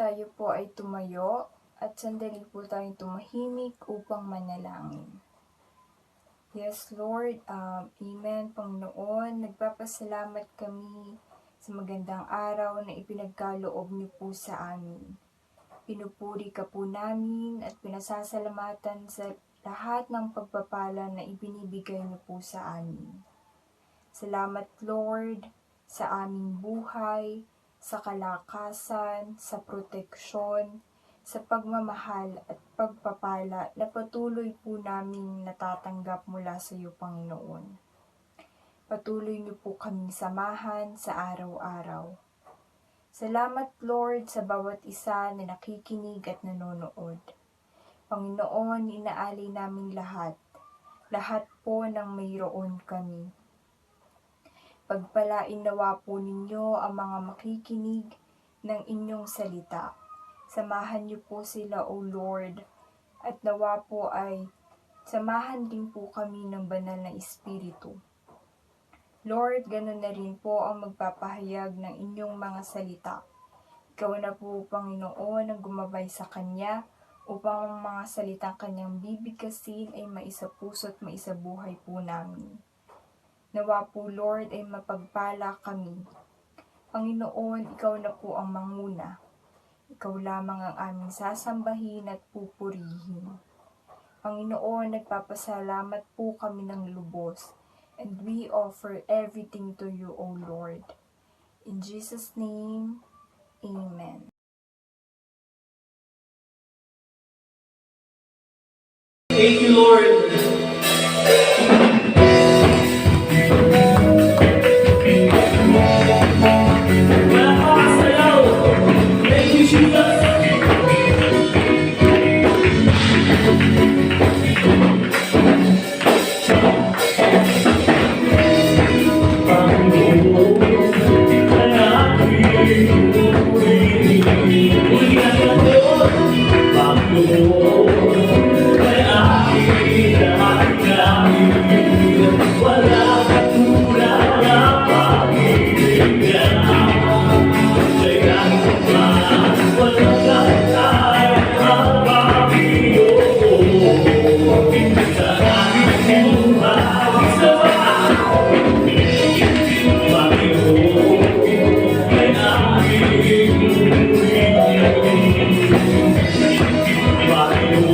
tayo po ay tumayo at sandali po tayong tumahimik upang manalangin. Yes, Lord, Amen, Panginoon, nagpapasalamat kami sa magandang araw na ipinagkaloob niyo po sa amin. Pinupuri ka po namin at pinasasalamatan sa lahat ng pagpapala na ibinibigay niyo po sa amin. Salamat, Lord, sa aming buhay, sa kalakasan, sa proteksyon, sa pagmamahal at pagpapala na patuloy po namin natatanggap mula sa iyo, Panginoon. Patuloy niyo po kaming samahan sa araw-araw. Salamat, Lord, sa bawat isa na nakikinig at nanonood. Panginoon, inaalay namin lahat po ng mayroon kami. Pagpalain nawa po ninyo ang mga makikinig ng inyong salita. Samahan niyo po sila, O Lord, at nawa po ay samahan din po kami ng banal na Espiritu. Lord, ganun na rin po ang magpapahayag ng inyong mga salita. Ikaw na po, Panginoon, ang gumabay sa Kanya upang ang mga salitang Kanyang bibigkasin ay maisapuso at maisabuhay po namin. Nawa po, Lord, ay mapagpala kami. Panginoon, ikaw na po ang manguna. Ikaw lamang ang aming sasambahin at pupurihin. Panginoon, nagpapasalamat po kami ng lubos, and we offer everything to you, O Lord. In Jesus' name, Amen. Thank you, Lord. Bye.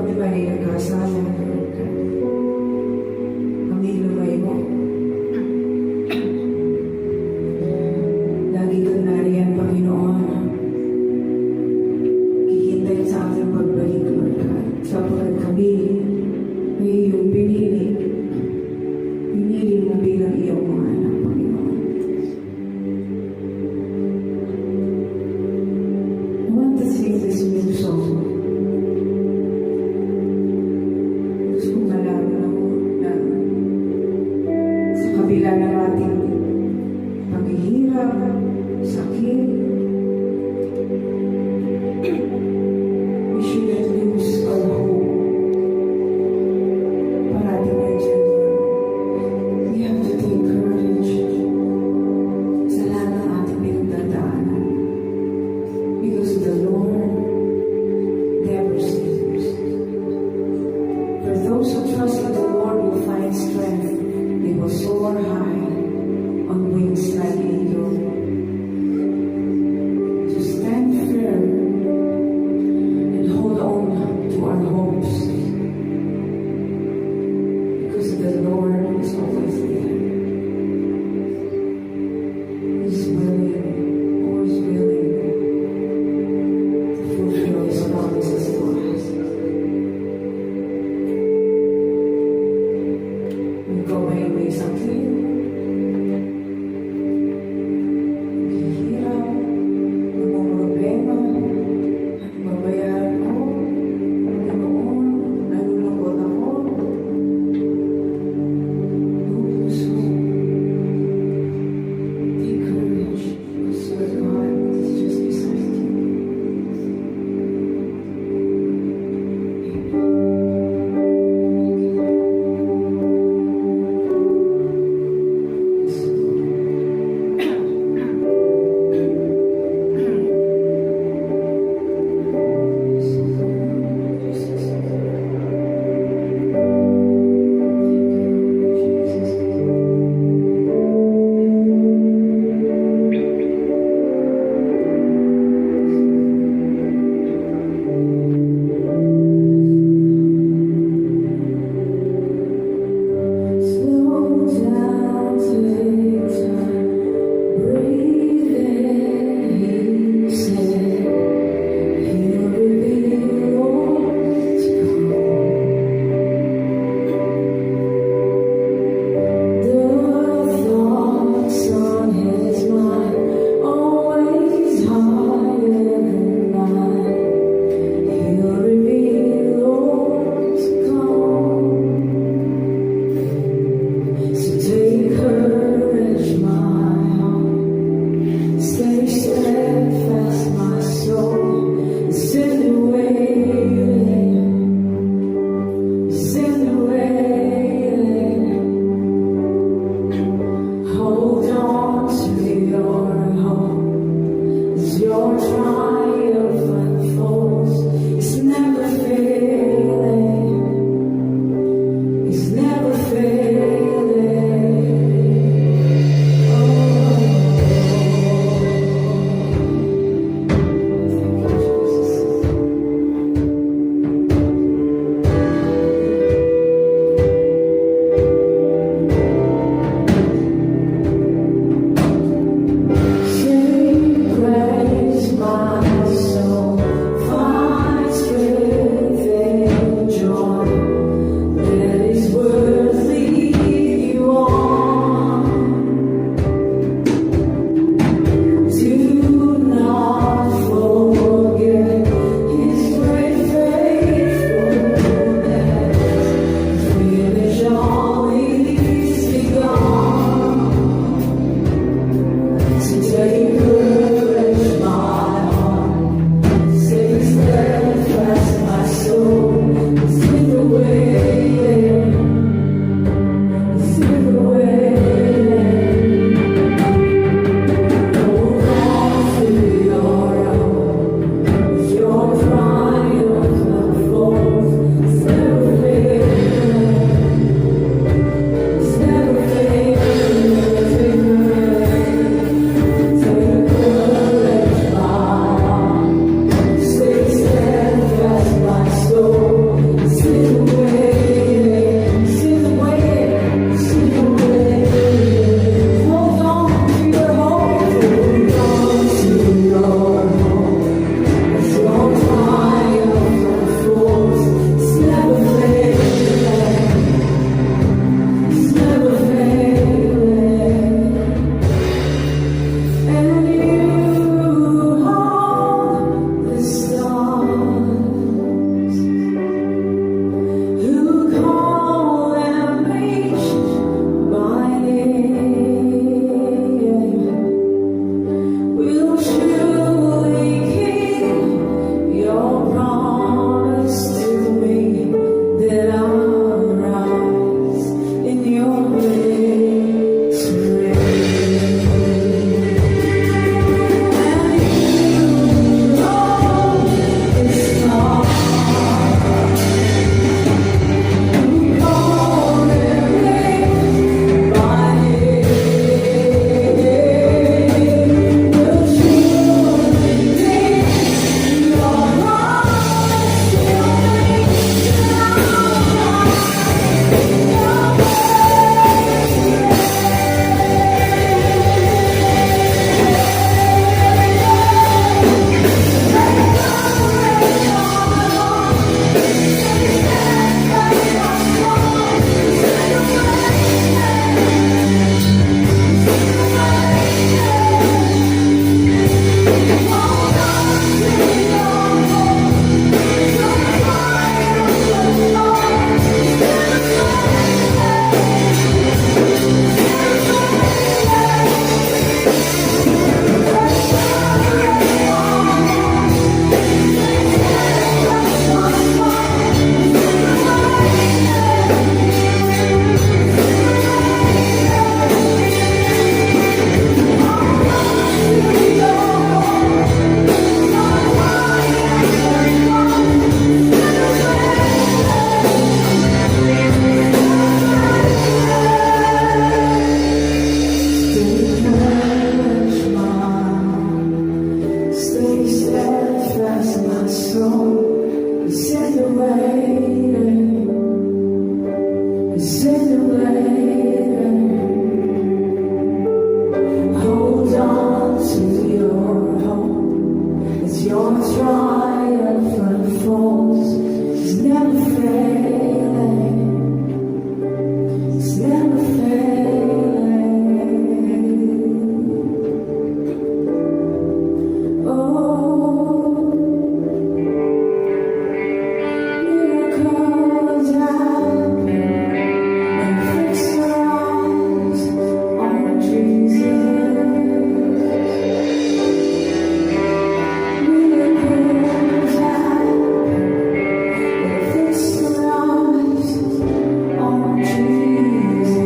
kami may nagkasala, Lord God. Kami lumay mo. Lagi kang nariyan, Panginoon. Hihintay sa aming pagbalik, Lord God. Sapagkat kami ay iyong pinili. Pinili mo bilang iyong mga anak, Panginoon. I want to sing this new song. Gusto kong malaman ako na sa kabila ng ating paghihirap, sakit, we shouldn't lose our hope. Parating nandiyan, we have to take courage sa lahat ng ating pinagdadaanan. Because the Lord never sleeps. For those who trust in the Lord will find strength. They will soar high on wings like eagle. To stand firm and hold on to our hopes. Because the Lord is always there. He's willing, always willing to fulfill His promises to us. Kung ikaw ay may sakit, never failing. It's never failing. Oh, miracles happen when we fix our eyes on Jesus. Miracles happen when we fix our eyes on Jesus.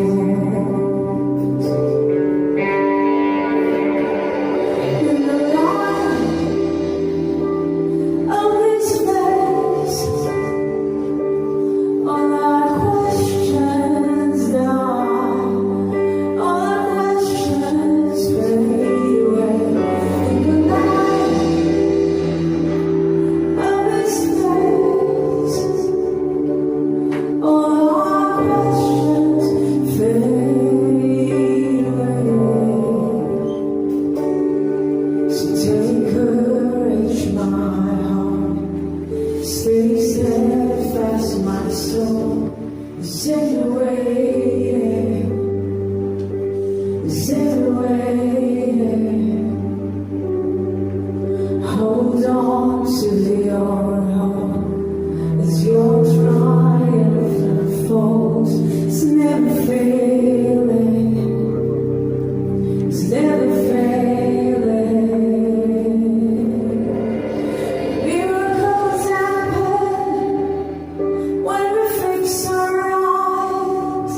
In the light of His face, all our questions die, all our questions fade away. In the light of His face, all our questions fade away. So take courage, my heart. Stay steadfast, my soul. Is ever waiting. Is ever waiting. Hold on to your hope as your triumph unfolds. It's never failing. It's never failing. Miracles happen when we fix our eyes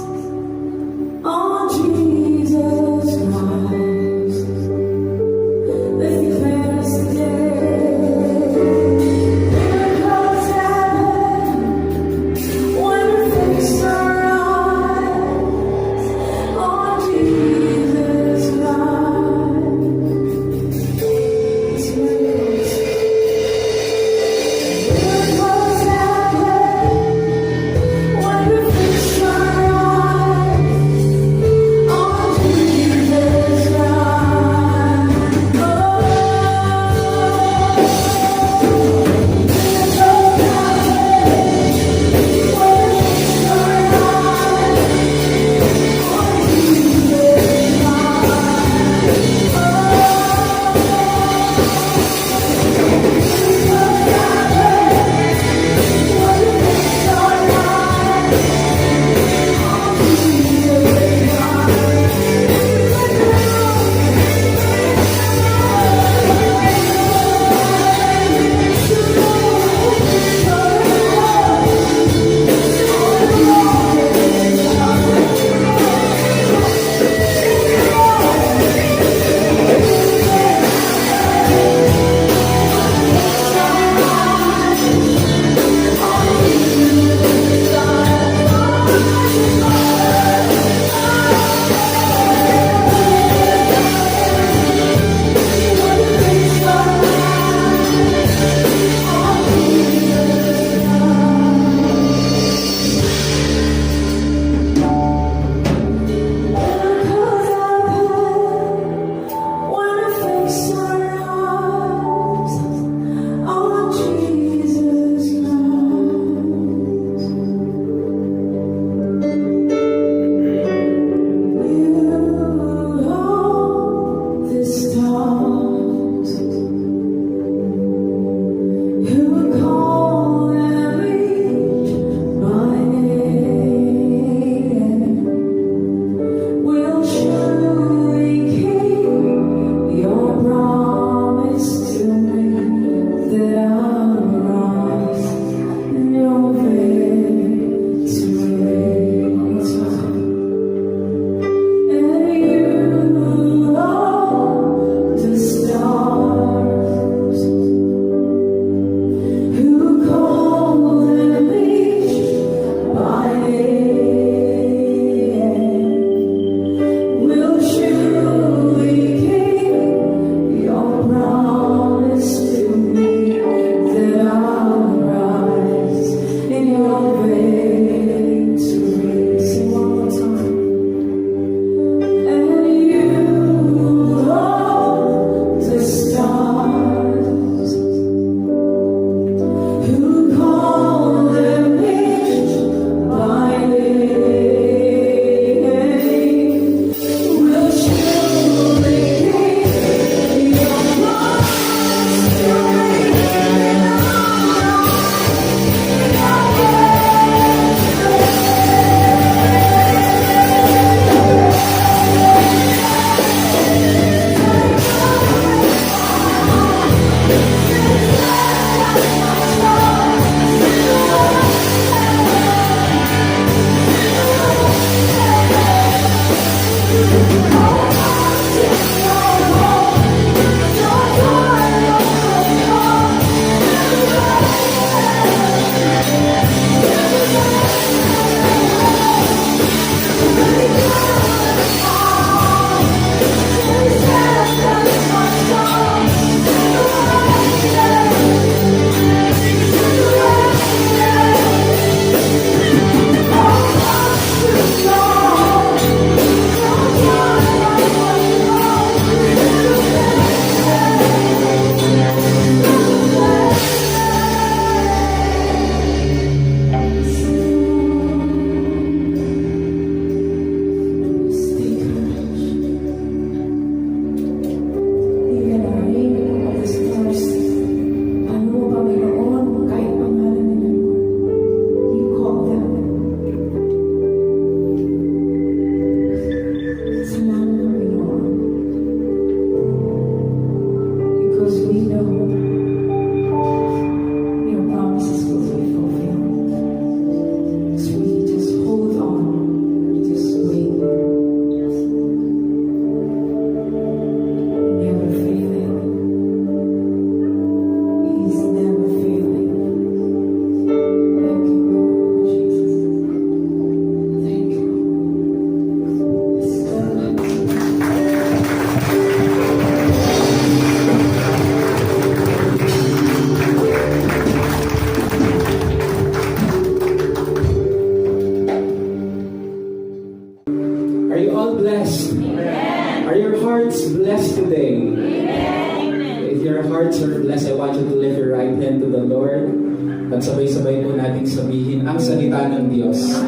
At sabay-sabay po natin sabihin, ang salita ng Diyos.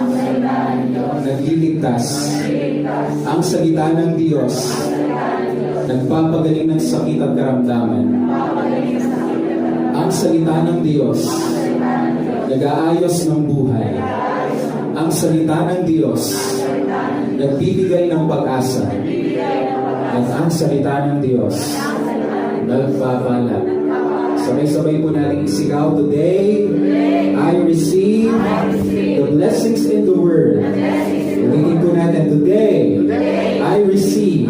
Nagliligtas. Ang salita ng Diyos. Nagpapagaling ng sakit at karamdaman. Ang salita ng Diyos. Nag-aayos ng buhay. Ang salita ng Diyos. Nagbibigay ng pag-asa. At ang salita ng Diyos. Nagpapalat. Sabay-sabay po natin isigaw, today, I receive the blessings in the Word. Ulitin po natin, today, I receive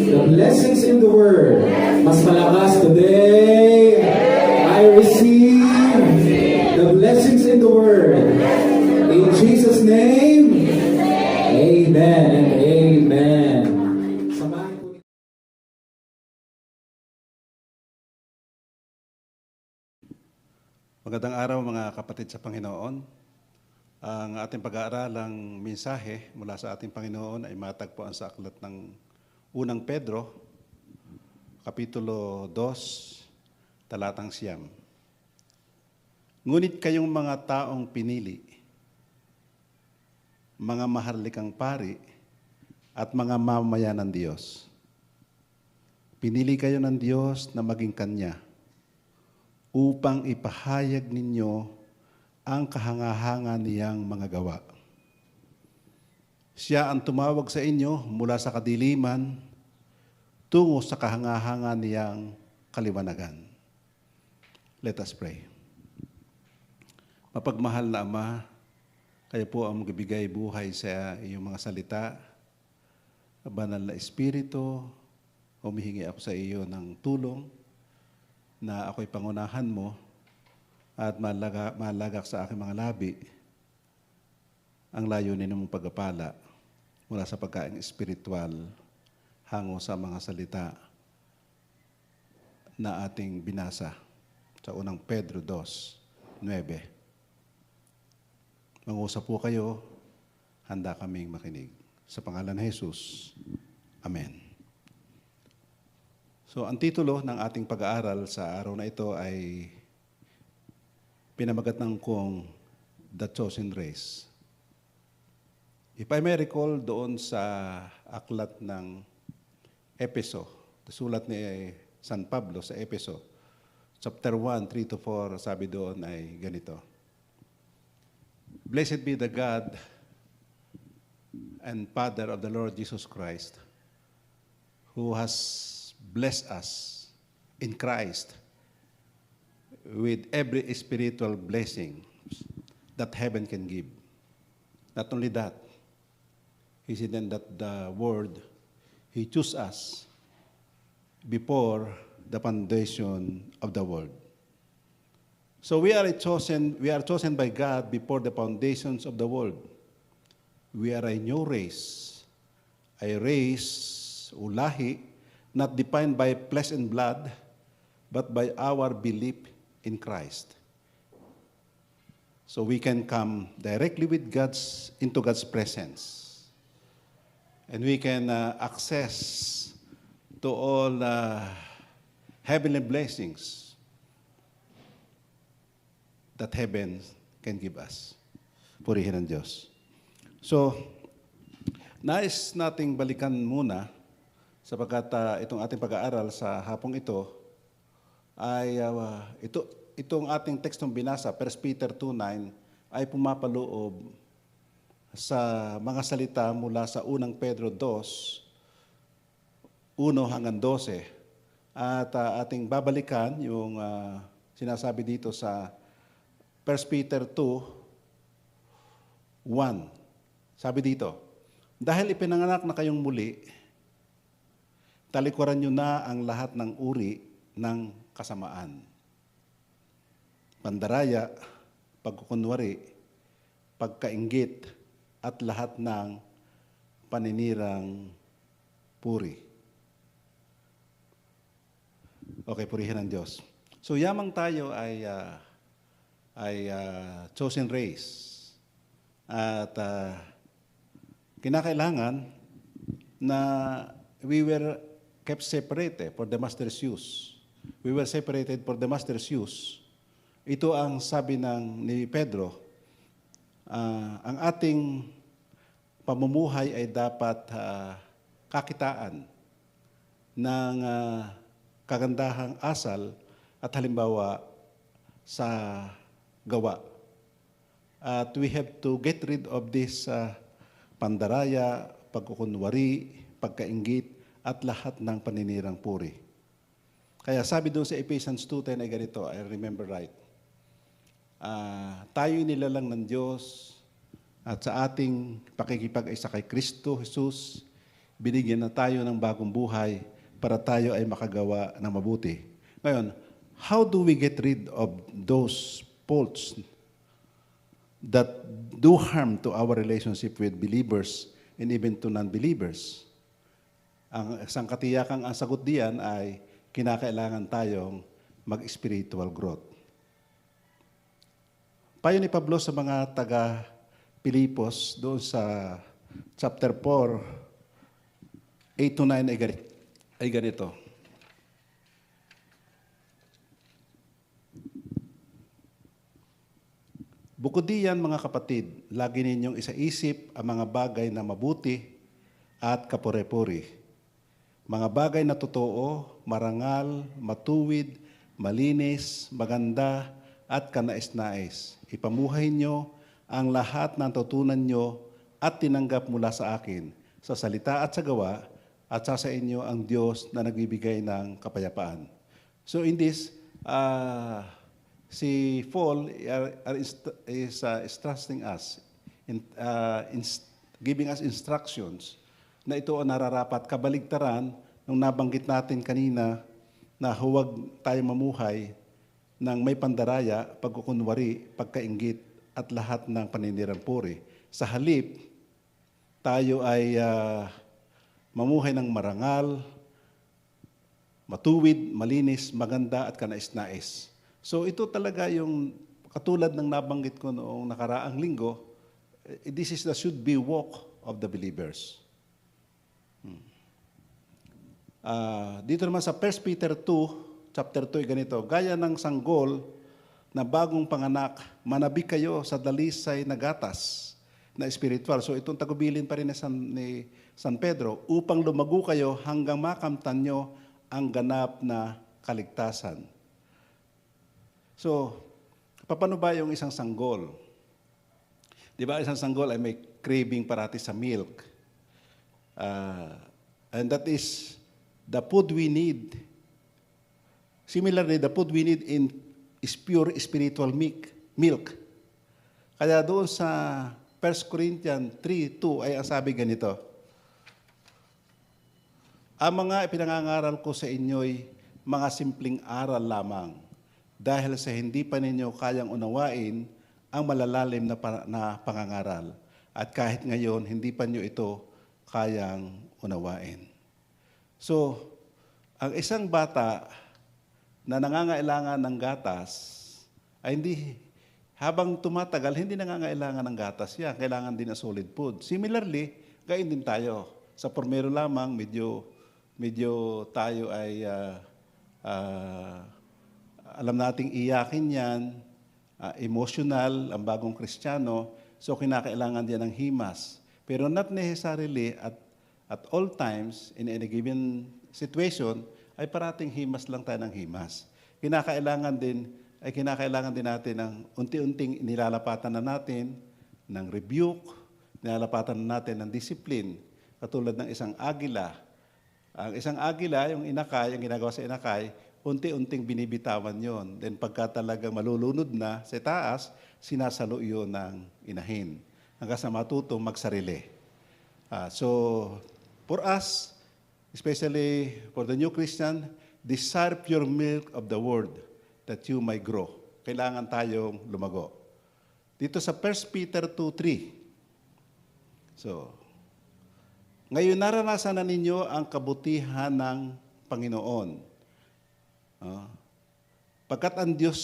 the blessings in the Word. Mas malakas, today, I receive the blessings in the Word. In Jesus' name, amen and amen. Samahan po. Magandang araw mga kapatid sa Panginoon. Ang ating pag-aaralang mensahe mula sa ating Panginoon ay matagpuan sa aklat ng unang Pedro, Kapitulo 2, talatang 9. Ngunit kayong mga taong pinili, mga maharlikang pari, at mga mamamayan ng Diyos. Pinili kayo ng Diyos na maging Kanya, upang ipahayag ninyo ang kahanga-hanga niyang mga gawa. Siya ang tumawag sa inyo mula sa kadiliman tungo sa kahanga-hanga niyang kaliwanagan. Let us pray. Mapagmahal na Ama, kayo po ang magbibigay buhay sa iyong mga salita. Banal na Espiritu, humihingi ako sa iyo ng tulong na ako'y pangunahan mo at malagak sa aking mga labi ang layunin mong pagpapala mula sa pagkaing espiritual hango sa mga salita na ating binasa sa unang Pedro 2:9. Mangusap po kayo, handa kaming makinig. Sa pangalan ni Jesus, Amen. So, ang titulo ng ating pag-aaral sa araw na ito ay pinamagatnan kong The Chosen Race. If I may recall doon sa aklat ng Epeso, sulat ni San Pablo sa Epeso, chapter 1, 3-4, sabi doon ay ganito. Blessed be the God and Father of the Lord Jesus Christ, who has bless us in Christ with every spiritual blessing that heaven can give. Not only that, He said then that the Word, He chose us before the foundation of the world. So we are chosen by God before the foundations of the world. We are a new race, a race o lahi not defined by flesh and blood, but by our belief in Christ. So we can come directly into God's presence. And we can access to all heavenly blessings that heaven can give us. Purihin ng Diyos. So, nais nating balikan muna sapagkat itong ating pag-aaral sa hapong ito ay itong ating tekstong binasa, 1 Peter 2:9, ay pumapaloob sa mga salita mula sa unang Pedro 2:1-12. At ating babalikan yung sinasabi dito sa 1 Peter 2:1. Sabi dito, dahil ipinanganak na kayong muli, talikuran nyo na ang lahat ng uri ng kasamaan. Pandaraya, pagkukunwari, pagkainggit, at lahat ng paninirang puri. Okay, purihin ng Diyos. So, yamang tayo ay chosen race. At kinakailangan na we were kept separated for the master's use. We were separated for the master's use. ito ang sabi ni Pedro, ang ating pamumuhay ay dapat kakitaan ng kagandahang asal at halimbawa sa gawa. At we have to get rid of this pandaraya, pagkukunwari, pagkainggit, at lahat ng paninirang puri. Kaya sabi doon sa Ephesians 2:10 ay ganito, I remember right. Tayo'y nilalang ng Diyos at sa ating pakikipag-isa kay Kristo Jesus, binigyan na tayo ng bagong buhay para tayo ay makagawa ng mabuti. Ngayon, how do we get rid of those faults that do harm to our relationship with believers and even to non-believers? Ang isang katiyakang ang sagot diyan ay kinakailangan tayong mag-spiritual growth. Payo ni Pablo sa mga taga-Pilipos doon sa chapter 4, 8-9 ay ganito. Bukod diyan mga kapatid, lagi ninyong isaisip ang mga bagay na mabuti at kapure-puri. Mga bagay na totoo, marangal, matuwid, malinis, maganda, at kanais-nais. Ipamuhay nyo ang lahat ng tutunan nyo at tinanggap mula sa akin, sa salita at sa gawa, at sa inyo ang Diyos na nagbibigay ng kapayapaan. So in this, si Paul is trusting us, giving us instructions na ito ang nararapat kabaligtaran nung nabanggit natin kanina na huwag tayo mamuhay ng may pandaraya, pagkukunwari, pagkainggit at lahat ng paninirang puri. Sa halip, tayo ay mamuhay ng marangal, matuwid, malinis, maganda at kanais-nais. So ito talaga yung katulad ng nabanggit ko noong nakaraang linggo, this is the should be walk of the believers. Dito naman sa 1 Peter 2, chapter 2, ganito, gaya ng sanggol na bagong panganak, manabik kayo sa dalisay na gatas na espiritual. So itong tagubilin pa rin ni San Pedro, upang lumago kayo hanggang makamtan nyo ang ganap na kaligtasan. So, paano ba yung isang sanggol? Di ba isang sanggol ay may craving parati sa milk. And that is the food we need. Similarly, the food we need is pure spiritual milk. Kaya doon sa 1 Corinthians 3:2 ay ang sabi ganito, ang mga ipinangangaral ko sa inyo'y mga simpleng aral lamang, dahil sa hindi pa ninyo kayang unawain ang malalalim na pangangaral. At kahit ngayon, hindi pa nyo ito kayang unawain. So, ang isang bata na nangangailangan ng gatas, ay hindi, habang tumatagal, hindi nangangailangan ng gatas yan. Kailangan din ng solid food. Similarly, gayon din tayo. Sa pormero lamang, medyo tayo ay alam nating iyakin yan, emotional, ang bagong Kristiyano, so kinakailangan din ng himas. Pero not necessarily at all times, in any given situation, ay parating himas lang tayo ng himas. Kinakailangan din natin ng unti-unting nilalapatan na natin ng rebuke, nilalapatan na natin ng discipline, katulad ng isang agila. Ang isang agila, yung inakay, ang ginagawa sa inakay, unti-unting binibitawan yon. Then pagka talagang malulunod na sa taas, sinasalo yun ng inahin. Hanggang sa matutong magsarili. So, for us, especially for the new Christian, desire pure milk of the word that you may grow. Kailangan tayong lumago. Dito sa 1 Peter 2:3. So, ngayon naranasan na ninyo ang kabutihan ng Panginoon. Pagkat ang Diyos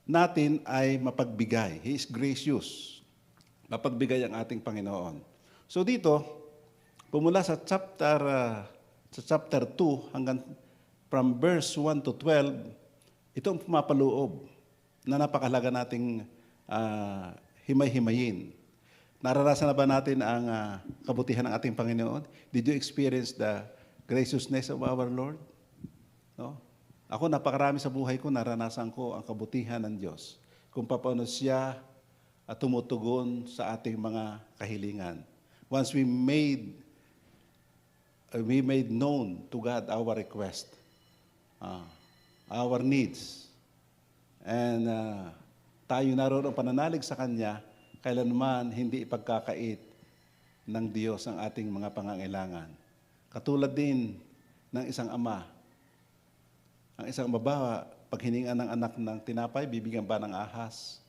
natin ay mapagbigay. He is gracious. Mapagbigay ang ating Panginoon. So dito, pumula sa chapter 2 hanggang from verse 1 to 12, ito ang pumapaloob na napakahalaga nating himay-himayin. Naranasan na ba natin ang kabutihan ng ating Panginoon? Did you experience the graciousness of our Lord? No? Ako, napakarami sa buhay ko, naranasan ko ang kabutihan ng Diyos. Kung paano siya tumutugon sa ating mga kahilingan. Once we made known to God our request, our needs, and tayo naroon ang pananalig sa Kanya, kailanman hindi ipagkakait ng Diyos ang ating mga pangangailangan. Katulad din ng isang ama. Ang isang babae, pag hiningan ng anak ng tinapay, bibigyan ba ng ahas?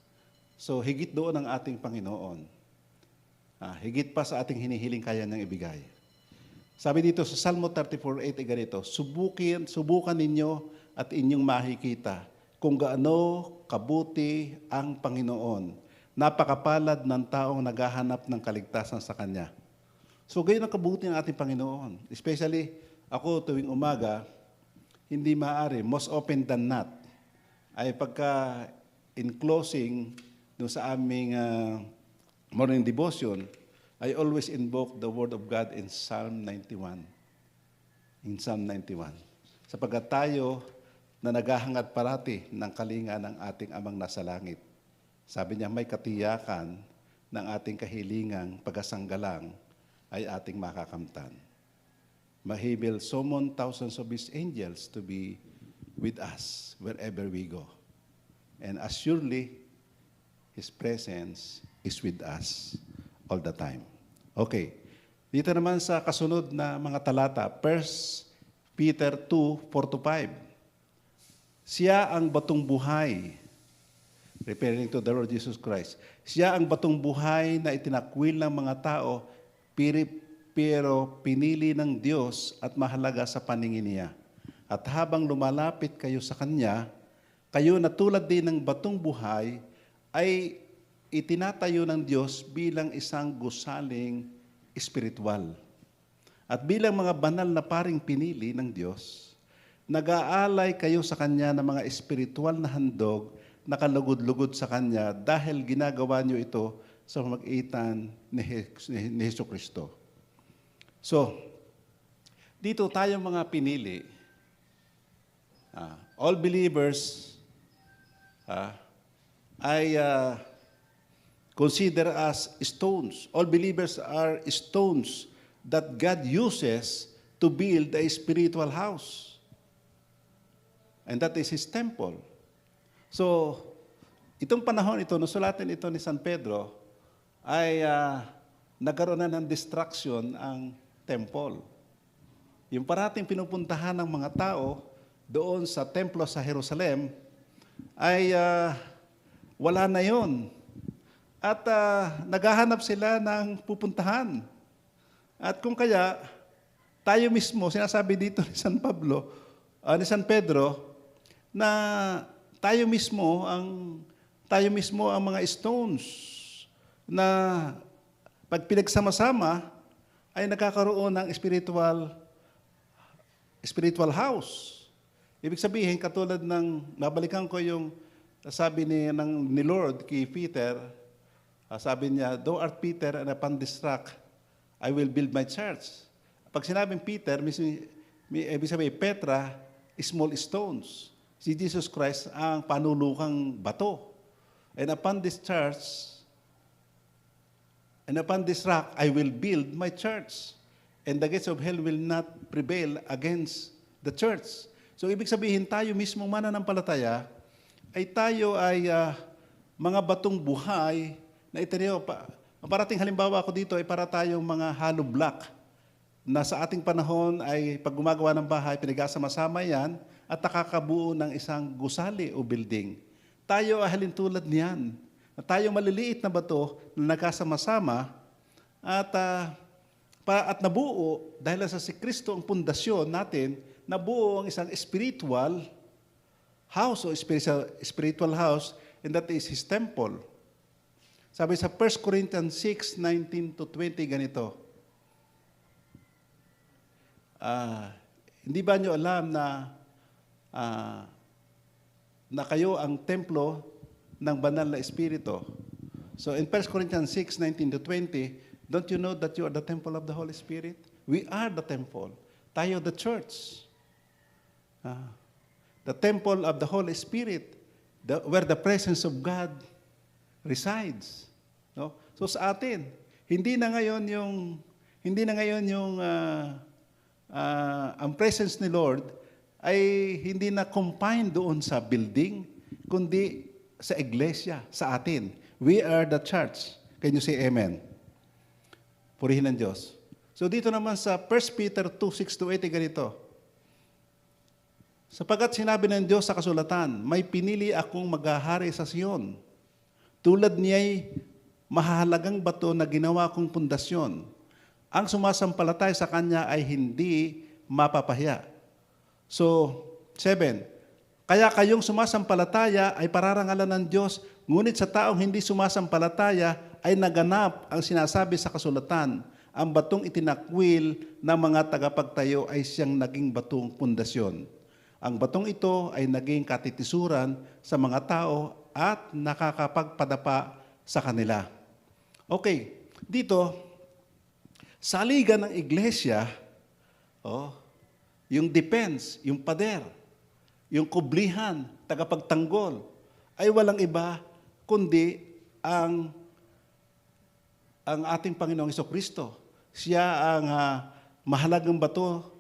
So, higit doon ang ating Panginoon. Higit pa sa ating hinihiling kaya niyang ibigay. Sabi dito sa Salmo 34:8 ay ganito, subukan ninyo at inyong makikita kung gaano kabuti ang Panginoon. Napakapalad ng taong naghahanap ng kaligtasan sa Kanya. So, gayon ang kabuti ng ating Panginoon. Especially, ako tuwing umaga, hindi maaari, most often than not, ay pagka in closing doon sa aming morning devotion, I always invoke the Word of God in Psalm 91. In Psalm 91. Sapagkat tayo na naghahangad parati ng kalinga ng ating Amang nasa langit. Sabi niya, may katiyakan ng ating kahilingang pagkasanggalang ay ating makakamtan. He will summon thousands of His angels to be with us wherever we go. And as surely, His presence is with us all the time. Okay. Dito naman sa kasunod na mga talata, 1 Peter 2:4-5. Siya ang batong buhay, referring to the Lord Jesus Christ. Siya ang batong buhay na itinakwil ng mga tao, pero pinili ng Diyos at mahalaga sa paningin niya. At habang lumalapit kayo sa Kanya, kayo na tulad din ng batong buhay, ay itinatayo ng Diyos bilang isang gusaling espiritual. At bilang mga banal na paring pinili ng Diyos, nag-aalay kayo sa Kanya ng mga espiritual na handog na kalugod-lugod sa Kanya dahil ginagawa niyo ito sa pamagitan ni Jesucristo. So, dito tayo mga pinili, all believers ay consider as stones. All believers are stones that God uses to build a spiritual house. And that is His temple. So, itong panahon ito, nusulatin ito ni San Pedro, ay nagkaroon na ng distraction ang temple. Yung parating pinupuntahan ng mga tao doon sa templo sa Jerusalem, ay wala na yon. At naghahanap sila ng pupuntahan. At kung kaya, tayo mismo, sinasabi dito ni San Pedro, na tayo mismo ang mga stones na pag pinagsama-sama ay nagkakaroon ng spiritual house. Ibig sabihin, katulad ng, nabalikan ko yung sabi ni Lord kay Peter, sabi niya, "Thou art Peter, and upon this rock, I will build my church." Pag sinabing Peter, ibig sabihin, Petra, small stones. Si Jesus Christ ang panulukang bato. And upon this rock, I will build my church. And the gates of hell will not prevail against the church. So, ibig sabihin, tayo mismo mananampalataya, tayo ay mga batong buhay na itinayo. Ang parating halimbawa ko dito ay para tayong mga hollow block na sa ating panahon ay pag gumagawa ng bahay, pinagsama-sama yan at nakakabuo ng isang gusali o building. Tayo ay halintulad niyan. Na tayo maliliit na bato na nagkasama-sama at nabuo dahil sa si Kristo ang pundasyon natin, nabuo ang isang spiritual house o spiritual house, and that is His temple. Sabi sa 1 Corinthians 6:19-20 ganito, hindi ba nyo alam na kayo ang templo ng banal na Espiritu. So in 1 Corinthians 6:19-20, don't you know that you are the temple of the Holy Spirit? We are the temple. Tayo the church. The temple of the Holy Spirit, where the presence of God resides. No? So sa atin, hindi na ngayon yung ang presence ni Lord ay hindi na confined doon sa building, kundi sa iglesia, sa atin. We are the church. Can you say amen? Purihin ng Diyos. So dito naman sa 1 Peter 2:6-8, ganito. Sapagat sinabi ng Diyos sa kasulatan, may pinili akong maghahari sa Sion. Tulad niya'y mahalagang bato na ginawa kong pundasyon. Ang sumasampalatay sa Kanya ay hindi mapapahiya. So, 7. Kaya kayong sumasampalataya ay pararangalan ng Diyos, ngunit sa taong hindi sumasampalataya ay naganap ang sinasabi sa kasulatan. Ang batong itinakwil ng mga tagapagtayo ay siyang naging batong pundasyon. Ang batong ito ay naging katitisuran sa mga tao at nakakapagpadapa sa kanila. Okay, dito, saligan ng iglesia, yung defense, yung pader, yung kublihan, tagapagtanggol, ay walang iba kundi ang ating Panginoong Jesucristo. Siya ang mahalagang bato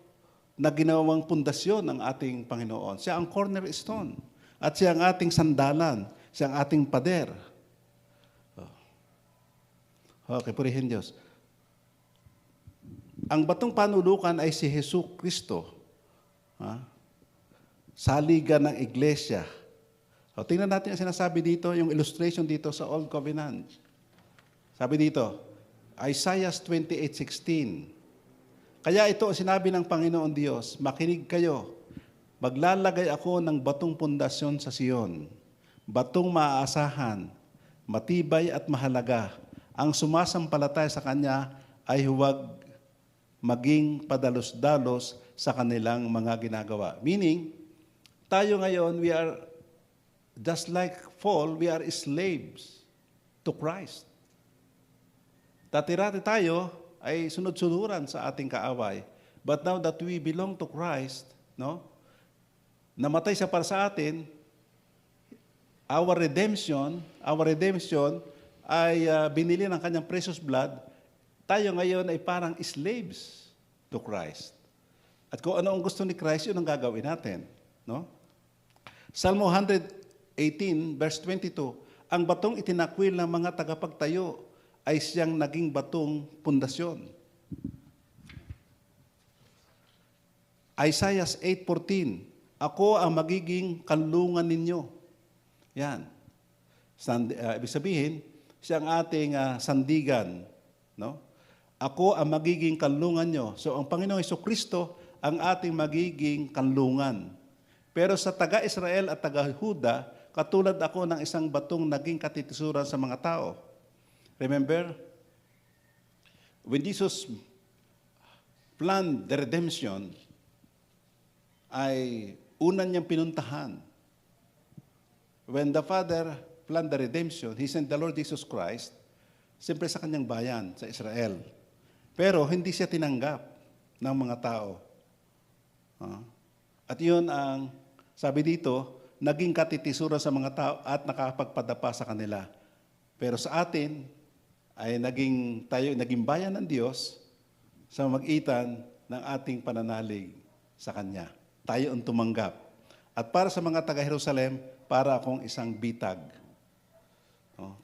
na ginawang pundasyon ng ating Panginoon. Siya ang cornerstone. At siya ang ating sandalan. Siya ang ating pader. Okay, purihin Diyos. Ang batong panulukan ay si Hesus Kristo. Saligan ng iglesia. Tingnan natin ang sinasabi dito, yung illustration dito sa Old Covenant. Sabi dito, Isaiah 28:16. Kaya ito ang sinabi ng Panginoon Diyos, makinig kayo, maglalagay ako ng batong pundasyon sa Sion, batong maaasahan, matibay at mahalaga. Ang sumasampalataya sa Kanya ay huwag maging padalos-dalos sa kanilang mga ginagawa. Meaning, tayo ngayon, we are, just like Paul, we are slaves to Christ. Dati-rati tayo ay sunod-sunuran sa ating kaaway. But now that we belong to Christ, no? Namatay siya para sa atin, our redemption ay binili ng kanyang precious blood. Tayo ngayon ay parang slaves to Christ. At kung ano ang gusto ni Christ, yun ang gagawin natin. No? Psalm 118, verse 22, ang batong itinakwil ng mga tagapagtayo ay siyang naging batong pundasyon. Isaiah 8:14, ako ang magiging kanlungan ninyo. Yan. Ibig sabihin, siya ang ating sandigan. No? Ako ang magiging kanlungan nyo. So, ang Panginoong Jesucristo ang ating magiging kanlungan. Pero sa taga-Israel at taga-Huda, katulad ako ng isang batong naging katitisuran sa mga tao. Remember, when Jesus planned the redemption, ay unan niyang pinuntahan. When the Father planned the redemption, He sent the Lord Jesus Christ, siyempre sa kanyang bayan, sa Israel. Pero hindi siya tinanggap ng mga tao. At yun ang, sabi dito, naging katitisura sa mga tao at nakapagpadapa sa kanila. Pero sa atin, ay naging bayan ng Diyos sa magitan ng ating pananalig sa Kanya. Tayo ang tumanggap. At para sa mga taga-Jerusalem, para akong isang bitag.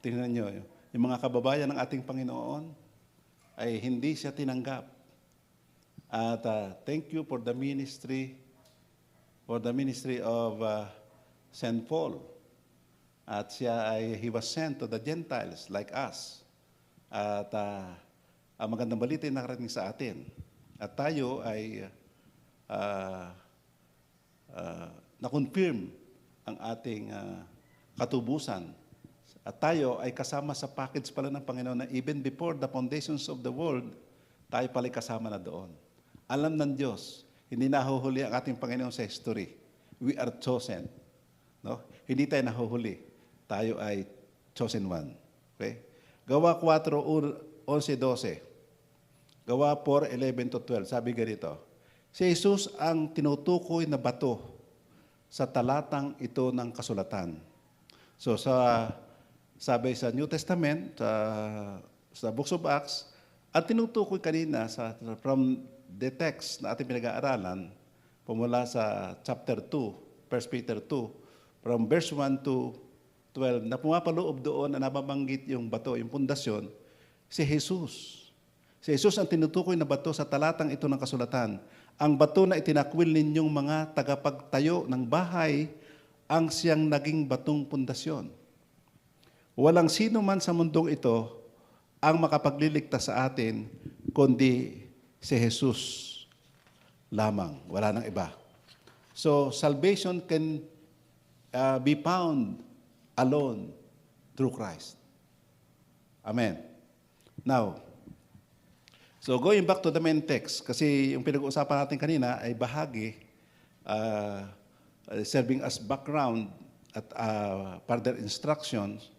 Tingnan nyo, yung mga kababayan ng ating Panginoon ay hindi siya tinanggap. At thank you for the ministry of St. Paul. At he was sent to the Gentiles like us. At ang magandang balita ay nakarating sa atin. At tayo ay na-confirm ang ating katubusan. At tayo ay kasama sa package pala ng Panginoon na even before the foundations of the world, tayo pala kasama na doon. Alam ng Diyos, hindi nahuhuli ang ating Panginoon sa history. We are chosen. No? Hindi tayo nahuhuli. tayo ay chosen one. Okay? Gawa 4, 11, 12. Gawa 4, 11 to 12. Sabi ganito, si Jesus ang tinutukoy na bato sa talatang ito ng kasulatan. So sabi sa New Testament, sa Books of Acts, at tinutukoy kanina from the text na ating pinag-aaralan, pumula sa chapter 2, 1 Peter 2, from verse 1 to 12, na pumapaloob doon na nababanggit yung bato, yung pundasyon, si Jesus. Si Jesus ang tinutukoy na bato sa talatang ito ng kasulatan. Ang bato na itinakwil ninyong mga tagapagtayo ng bahay, ang siyang naging batong pundasyon. Walang sino man sa mundong ito ang makapagliligtas sa atin, kundi si Jesus lamang. Wala nang iba. So, salvation can be found alone through Christ. Amen. Now, so going back to the main text, kasi yung pinag-uusapan natin kanina ay bahagi, serving as background at further instructions,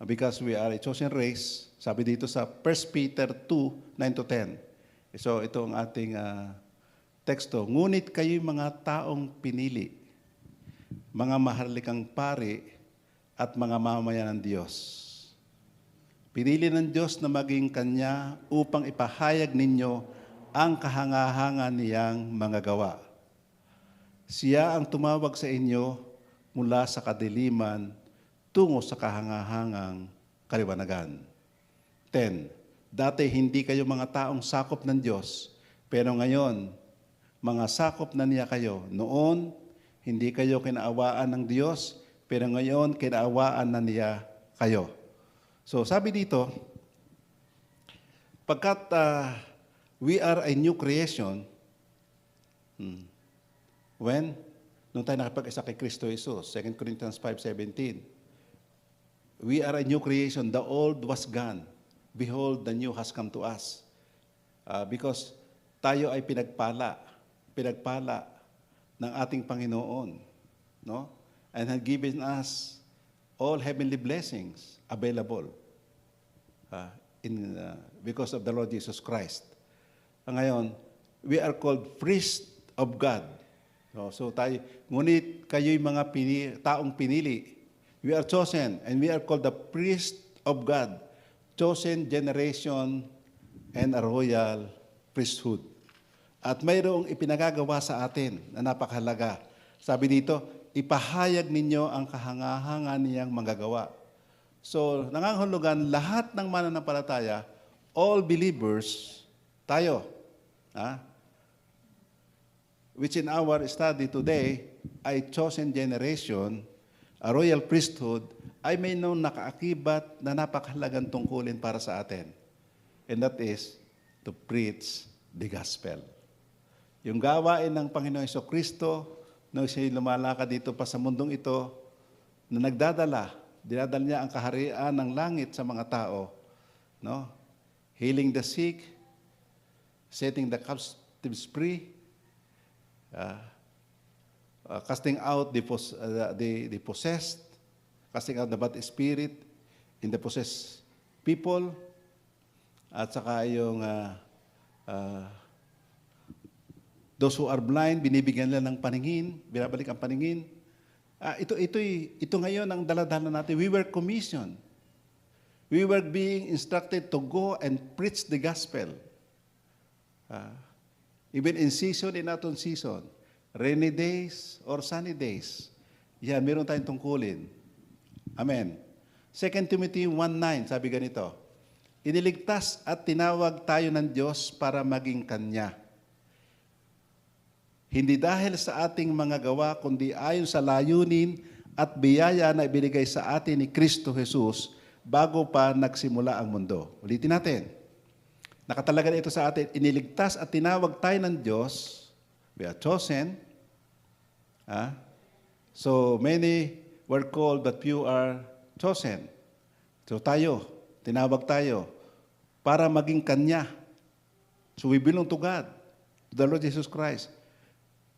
because we are a chosen race, sabi dito sa 1 Peter 2, 9 to 10. So ito ang ating teksto. Ngunit kayo'y mga taong pinili, mga maharlikang pari, at mga mamayan ng Diyos. Pinili ng Diyos na maging Kanya upang ipahayag ninyo ang kahangahangan niyang mga gawa. Siya ang tumawag sa inyo mula sa kadiliman tungo sa kahangahangang kaliwanagan. 10. Dati hindi kayo mga taong sakop ng Diyos, pero ngayon, mga sakop na niya kayo. Noon, hindi kayo kinaawaan ng Diyos, pero ngayon, kinaawaan na niya kayo. So, sabi dito, pagkat we are a new creation, nung tayo nakipag-isa kay Kristo Jesus, 2 Corinthians 5:17, we are a new creation. The old was gone. Behold, the new has come to us. Because tayo ay pinagpala ng ating Panginoon, no? And had given us all heavenly blessings available because of the Lord Jesus Christ. Ngayon, we are called priest of God. So tayo, ngunit kayo'y mga taong pinili. We are chosen, and we are called the priest of God, chosen generation and a royal priesthood. At mayroong ipinagagawa sa atin na napakahalaga. Sabi dito, ipahayag ninyo ang kahangahangan niyang manggagawa. So, nangangahulugan lahat ng mananampalataya, all believers, tayo, which in our study today, ay chosen generation, a royal priesthood, ay may nung nakaakibat na napakahalagang tungkulin para sa atin. And that is to preach the gospel. Yung gawain ng Panginoon Jesucristo, nung siya'y lumalakad dito pa sa mundong ito, na dinadala niya ang kaharian ng langit sa mga tao, no? Healing the sick, setting the captives free, casting out the possessed, casting out the bad spirit in the possessed people, at saka yung those who are blind, binibigyan nila ng paningin, binabalik ang paningin. Ito ngayon ang daladala natin. We were commissioned. We were being instructed to go and preach the gospel. Even in season, in out of season. Rainy days or sunny days. Yan, meron tayong tungkulin. Amen. 2 Timothy 1:9, sabi ganito, iniligtas at tinawag tayo ng Diyos para maging Kanya. Hindi dahil sa ating mga gawa, kundi ayon sa layunin at biyaya na ibinigay sa atin ni Kristo Jesus bago pa nagsimula ang mundo. Ulitin natin. Nakatalaga na ito sa atin. Iniligtas at tinawag tayo ng Diyos. We are chosen. So many were called, but few are chosen. So tayo, tinawag tayo para maging Kanya. So we belong to God, to the Lord Jesus Christ.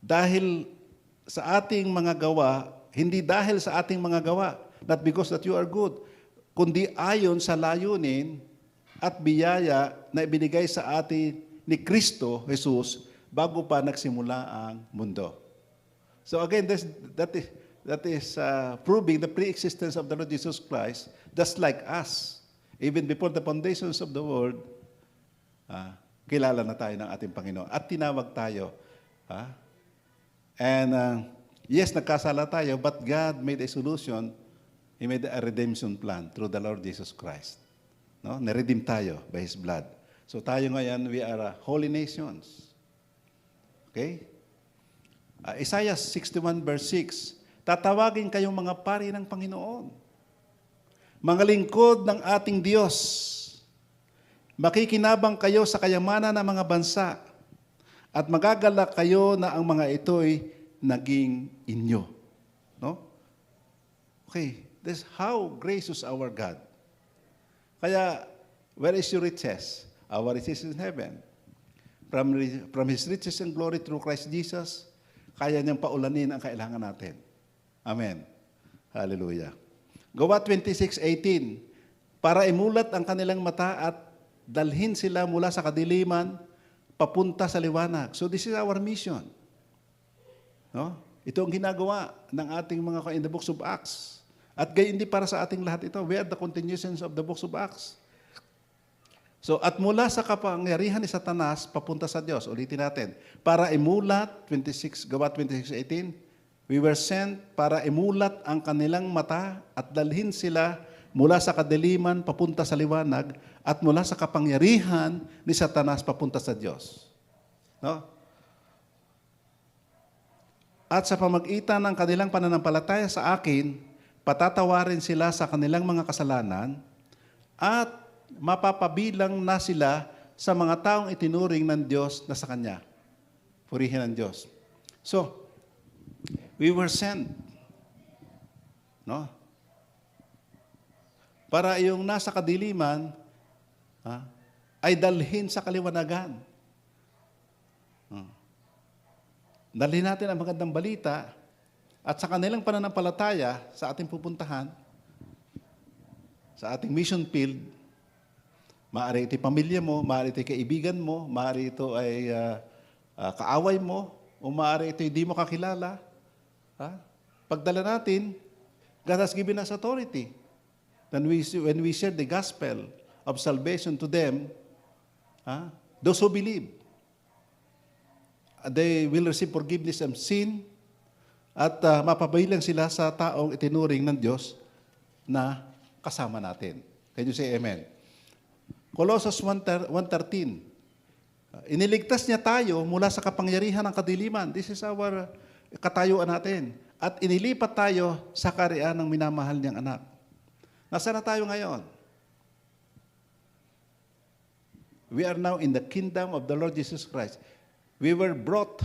Dahil sa ating mga gawa, hindi dahil sa ating mga gawa, Not because that you are good, kundi ayon sa layunin at biyaya na ibinigay sa atin ni Kristo Jesus bago pa nagsimula ang mundo. So again, that is proving the pre-existence of the Lord Jesus Christ, just like us. Even before the foundations of the world, kilala na tayo ng ating Panginoon at tinawag tayo. And yes, nagkasala tayo, but God made a solution. He made a redemption plan through the Lord Jesus Christ. No? Na-redeem tayo by His blood. So tayo ngayon, we are holy nations. Okay? Isaiah 61 verse 6, tatawagin kayong mga pari ng Panginoon, mga lingkod ng ating Diyos. Makikinabang kayo sa kayamanan ng mga bansa at magagalak kayo na ang mga ito'y naging inyo. No? Okay, this is how gracious our God. Kaya, where is your riches? Our riches is in heaven. From His riches and glory through Christ Jesus, kaya niyang paulanin ang kailangan natin. Amen. Hallelujah. Gawa 26:18, para imulat ang kanilang mata at dalhin sila mula sa kadiliman papunta sa liwanag. So this is our mission. No? Ito ang ginagawa ng ating mga in the books of Acts. At gayon din para sa ating lahat ito. We are the continuations of the books of Acts. So, at mula sa kapangyarihan ni Satanas, papunta sa Diyos. Ulitin natin. Para imulat, Gawa 26:18, we were sent para imulat ang kanilang mata at dalhin sila mula sa kadiliman papunta sa liwanag at mula sa kapangyarihan ni Satanas papunta sa Diyos. No? At sa pamagitan ng kanilang pananampalataya sa akin, patatawarin sila sa kanilang mga kasalanan at mapapabilang na sila sa mga taong itinuring ng Diyos na sa Kanya. Purihin ng Diyos. So, we were sent. No? Para yung nasa kadiliman, ay dalhin sa kaliwanagan. Dalhin natin ang magandang balita at sa kanilang pananampalataya sa ating pupuntahan, sa ating mission field, maaari ito'y pamilya mo, maaari ito'y kaibigan mo, maaari ito ay kaaway mo, o maaari ito'y di mo kakilala. Pagdala natin, God has given us authority. Then when we share the gospel of salvation to them, those who believe, they will receive forgiveness of sin at mapabilang sila sa taong itinuring ng Diyos na kasama natin. Can you say amen? Colossus 1:13, iniligtas niya tayo mula sa kapangyarihan ng kadiliman. This is our katayuan natin. At inilipat tayo sa kaharian ng minamahal niyang anak. Nasaan na tayo ngayon? We are now in the kingdom of the Lord Jesus Christ. We were brought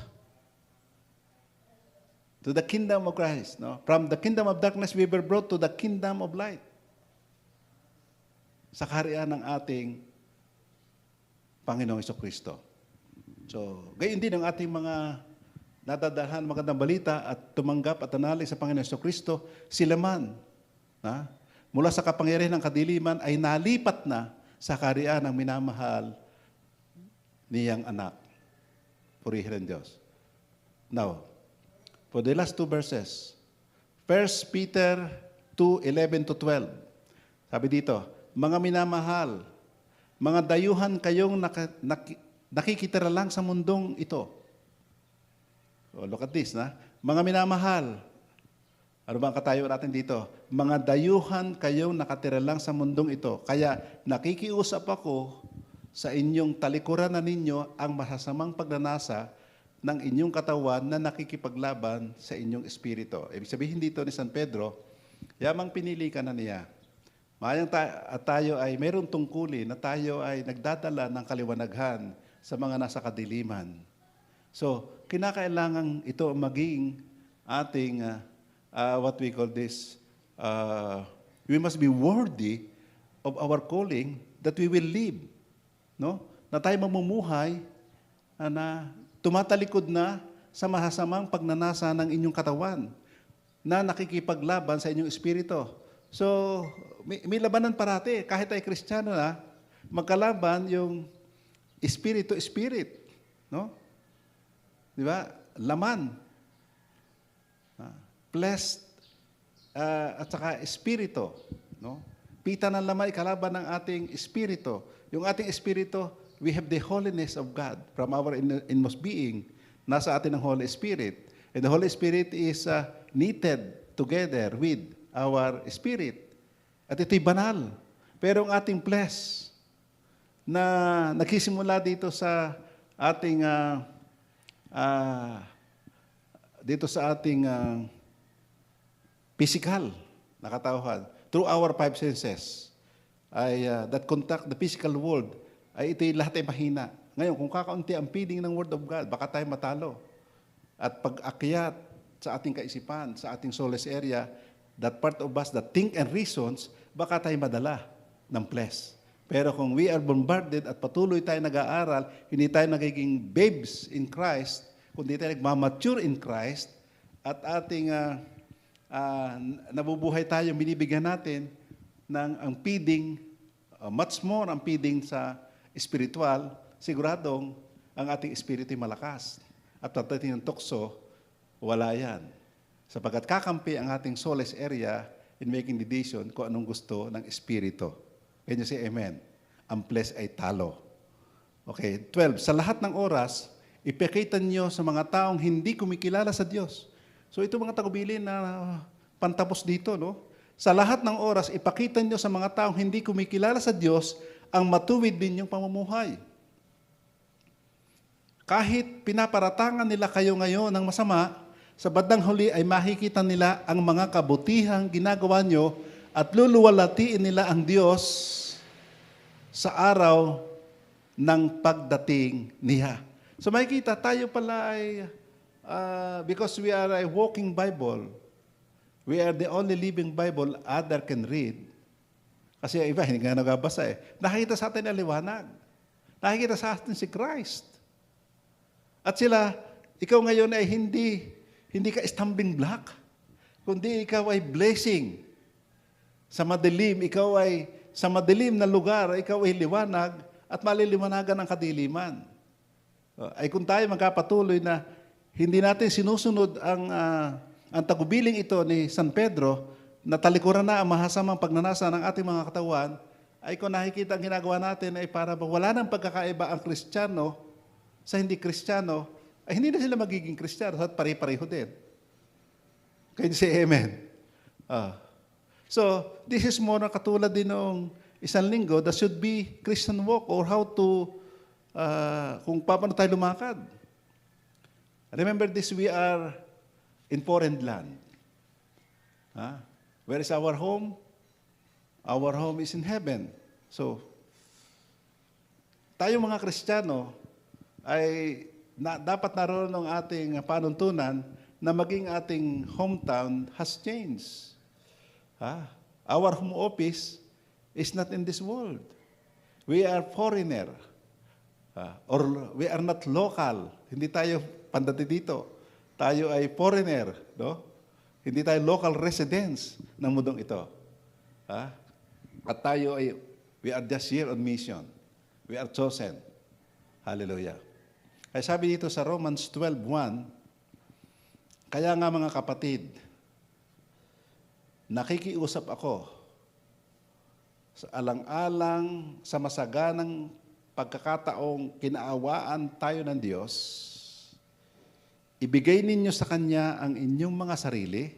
to the kingdom of Christ. No? From the kingdom of darkness, we were brought to the kingdom of light. Sa kaharian ng ating Panginoong Jesucristo. So, gayon din ang ating mga nadadalhan magandang balita at tumanggap at nanali sa Panginoong Jesucristo, sila man, mula sa kapangyarihan ng kadiliman ay nalipat na sa kaharian ng minamahal niyang anak. Purihin ng Diyos. Now, for the last two verses, 1 Peter 2:11-12. Sabi dito, mga minamahal, mga dayuhan kayong nakikitira lang sa mundong ito. So, look at this, na? Mga minamahal, ano ba ang katayo natin dito? Mga dayuhan kayong nakatira lang sa mundong ito. Kaya nakikiusap ako sa inyong talikuran na ninyo ang masasamang pagnanasa ng inyong katawan na nakikipaglaban sa inyong espiritu. Ibig sabihin dito ni San Pedro, yamang pinili ka na niya. Mayang tayo ay mayroong tungkulin na tayo ay nagdadala ng kaliwanaghan sa mga nasa kadiliman. So, kinakailangan ito maging ating, what we call this, we must be worthy of our calling that we will live. No? Na tayo mamumuhay na tumatalikod na sa mahasamang pagnanasa ng inyong katawan na nakikipaglaban sa inyong espiritu. So, may labanan parati. Kahit tayo Kristiyano na, magkalaban yung spirit to spirit. No? Di ba? Laman. Flesh at saka espiritu. No? Pita ng laman, ikalaban ng ating espiritu. Yung ating espiritu, we have the holiness of God from our inmost being. Nasa atin ang Holy Spirit. And the Holy Spirit is knitted together with our spirit. At ito'y banal. Pero ang ating flesh na nagsisimula dito sa ating physical na katawan, through our five senses, ay that contact the physical world, ay ito'y lahat ay mahina. Ngayon, kung kakaunti ang feeding ng Word of God, baka tayo matalo. At pag-akyat sa ating kaisipan, sa ating soulless area, that part of us that think and reasons, baka tayo madala ng flesh. Pero kung we are bombarded at patuloy tayo nag-aaral, hindi tayo nagiging babes in Christ, kundi tayo nagmamature in Christ, at ating nabubuhay tayo, binibigyan natin ng ang feeding, much more ang feeding sa spiritual, siguradong ang ating espiritu ay malakas. At pagdating ng tukso, wala yan. Sapagkat kakampi ang ating soulless area in making decision kung anong gusto ng espiritu. Can you say amen? Ang flesh ay talo. Okay, 12. Sa lahat ng oras, ipakita niyo sa mga taong hindi kumikilala sa Diyos. So ito mga tagubilin na pantapos dito, no? Sa lahat ng oras, ipakita niyo sa mga taong hindi kumikilala sa Diyos ang matuwid din yung pamumuhay. Kahit pinaparatangan nila kayo ngayon ng masama, sa bandang huli ay makikita nila ang mga kabutihang ginagawa nyo at luluwalatiin nila ang Diyos sa araw ng pagdating niya. So makikita tayo pala ay, because we are a walking Bible, we are the only living Bible other can read. Kasi yung iba, hindi nga nagabasa eh. Nakikita sa atin ang liwanag. Nakikita sa atin si Christ. At sila, ikaw ngayon ay hindi ka stumbling block, kundi ikaw ay blessing. Sa madilim, ikaw ay sa madilim na lugar, ikaw ay liwanag at maliliwanagan ang kadiliman. Ay kung tayo magkapatuloy na hindi natin sinusunod ang tagubiling ito ni San Pedro, na talikuran na ang mahasamang pagnanasa ng ating mga katawan, ay kung nakikita ang ginagawa natin ay para wala nang pagkakaiba ang Kristiyano sa hindi Kristiyano, ay hindi na sila magiging Kristiyano at pare-pareho din. Can you say amen? So, this is more na katulad din ng isang linggo that should be Christian walk or how to, kung paano tayo lumakad. Remember this, we are in foreign land. Where is our home? Our home is in heaven. So, tayo mga Kristiyano ay dapat naroon ng ating panuntunan na maging ating hometown has changed. Our home office is not in this world. We are foreigner. Or we are not local. Hindi tayo pandati dito. Tayo ay foreigner. No? Hindi tayo local residents ng mundong ito. At tayo ay, we are just here on mission. We are chosen. Hallelujah. Ay sabi dito sa Romans 12:1, kaya nga mga kapatid, nakikiusap ako sa alang-alang sa masaganang pagkakataong kinaawaan tayo ng Diyos, ibigay ninyo sa Kanya ang inyong mga sarili